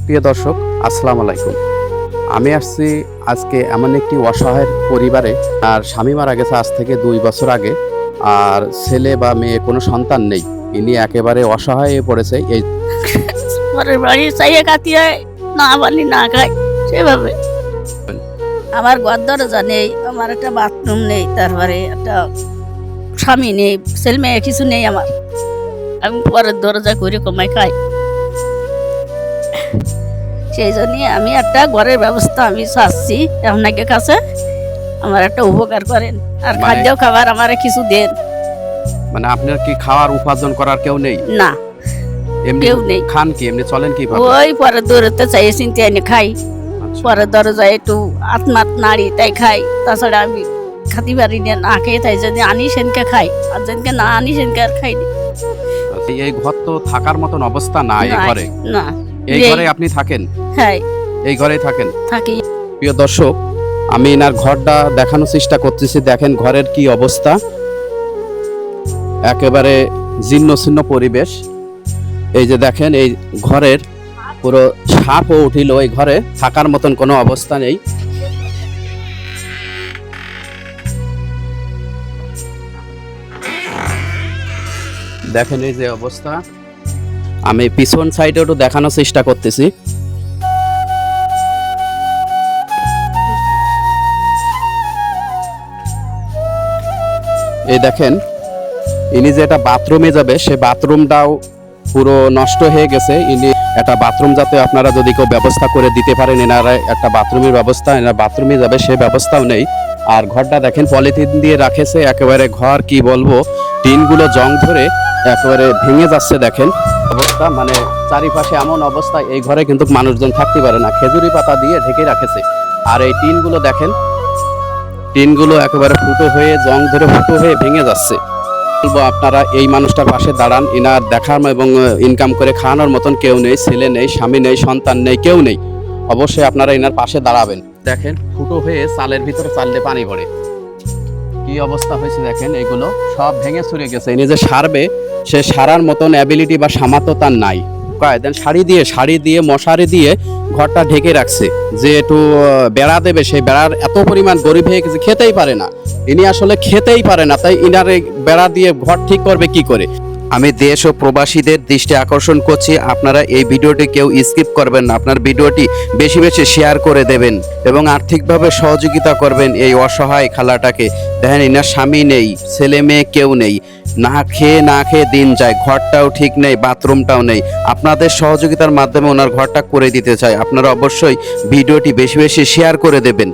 প্রিয় দর্শক, আসসালামু আলাইকুম। আমি আসছি আজকে এমন একটি অসহায় পরিবারে। আর স্বামী মারা গেছে আজ থেকে 2 বছর আগে। আর ছেলে বা মেয়ে কোনো সন্তান নেই। ইনি একেবারে অসহায় হয়ে পড়েছে। এই পরের বাড়ি চাইয়ে কাটিয়ে না পারি না খাই সেভাবে। আমার ঘর দরজা নেই, আমার একটা বাথরুম নেই, তারপরে একটা স্বামী নেই, ছেলে মেয়ে কিছু নেই আমার। আমি পরের দরজা করে কমাই খাই। সেই জন্য আমি একটা ঘরের ব্যবস্থা আমি চাচ্ছি আপনাদের কাছে, আমার একটা উপকার করেন। আর খাদ্য খাবার আমার কিছু দেন। মানে আপনার কি খাওয়ার উপার্জন করার কেউ নেই? না, এমনি কেউ নেই। খান কি? এমনি চলেন কিভাবে? ওই পরের দরজা চাইয়ে চিনতে এনে খাই। আচ্ছা। পরের দরজায় একটু আত্মাত নাড়ি তাই খাই। তাছাড়া আমি খাতি পারি না খেয়ে, তাই যদি আনি সেনকে খাই, আর যেনকে না আনি সেনকে আর খাই না। এই ঘর তো থাকার মতন অবস্থা না এই ঘরে। না, এই ঘরে আপনি থাকেন? হ্যাঁ, এই ঘরেই থাকেন? থাকি। প্রিয় দর্শক, আমি এনার ঘরটা দেখানোর চেষ্টা করতেছি। দেখেন ঘরের কি অবস্থা, একেবারে জীর্ণ শীর্ণ পরিবেশ। এই যে দেখেন, এই ঘরের পুরো সাপও উঠিল। এই ঘরে থাকার মতন কোনো অবস্থা নেই। দেখেন এই যে অবস্থা। আমি পিছন সাইডে একটু দেখানোর চেষ্টা করতেছি। এই দেখেন, ইনি যে একটা বাথরুমে যাবে, সে বাথরুমটাও পুরো নষ্ট হয়ে গেছে। ইনি একটা বাথরুম যাতে আপনারা যদি কেউ ব্যবস্থা করে দিতে পারেন, এনারা একটা বাথরুমের ব্যবস্থা, এনারা বাথরুমে যাবে সে ব্যবস্থাও নেই। আর ঘরটা দেখেন পলিথিন দিয়ে রাখেছে, একেবারে ঘর কি বলবো, টিনগুলো জং ধরে একেবারে ভেঙে যাচ্ছে। দেখেন অবস্থা, মানে চারিপাশে এমন অবস্থা, এই ঘরে কিন্তু মানুষজন থাকতে পারে না, খেজুরি পাতা দিয়ে ঢেকে রাখেছে। আর এই টিনগুলো দেখেন, টিনগুলো একেবারে ফুটো হয়ে জং ধরে ফুটো হয়ে ভেঙে যাচ্ছে। বলবো আপনারা এই মানুষটার পাশে দাঁড়ান। ইনার দেখার এবং ইনকাম করে খাওয়ানোর মতন কেউ নেই, ছেলে নেই, স্বামী নেই, সন্তান নেই, কেউ নেই। অবশ্যই আপনারা ইনার পাশে দাঁড়াবেন। দেখেন ফুটো হয়ে চালের ভিতরে চাললে পানি পড়ে কি অবস্থা হয়েছে। দেখেন এগুলো সব ভেঙে চুরে গেছে। ইনি যে সারবে, সে সারার মতন অ্যাবিলিটি বা সামর্থ্য তার নাই। দেন শাড়ি দিয়ে মশারি দিয়ে ঘরটা ঢেকে রাখছে, যে একটু বেড়া দেবে, সেই বেড়ার এত পরিমাণ গরিব হয়ে গেছে, খেতেই পারে না। ইনি আসলে খেতেই পারে না, তাই ইনার এই বেড়া দিয়ে ঘর ঠিক করবে কি করে? আমি দেশ ও প্রবাসীদের দৃষ্টি আকর্ষণ করছি, আপনারা এই ভিডিওটি কেউ স্কিপ করবেন না। আপনার ভিডিওটি বেশি বেশি শেয়ার করে দেবেন এবং আর্থিকভাবে সহযোগিতা করবেন এই অসহায় খালাটাকে। দেখেন ইনার স্বামী নেই, ছেলে মেয়ে কেউ নেই, না খেয়ে দিন যায়, ঘরটাও ঠিক নেই, বাথরুমটাও নেই। আপনাদের সহযোগিতার মাধ্যমে ওনার ঘরটা করে দিতে চাই। আপনারা অবশ্যই ভিডিওটি বেশি বেশি শেয়ার করে দেবেন।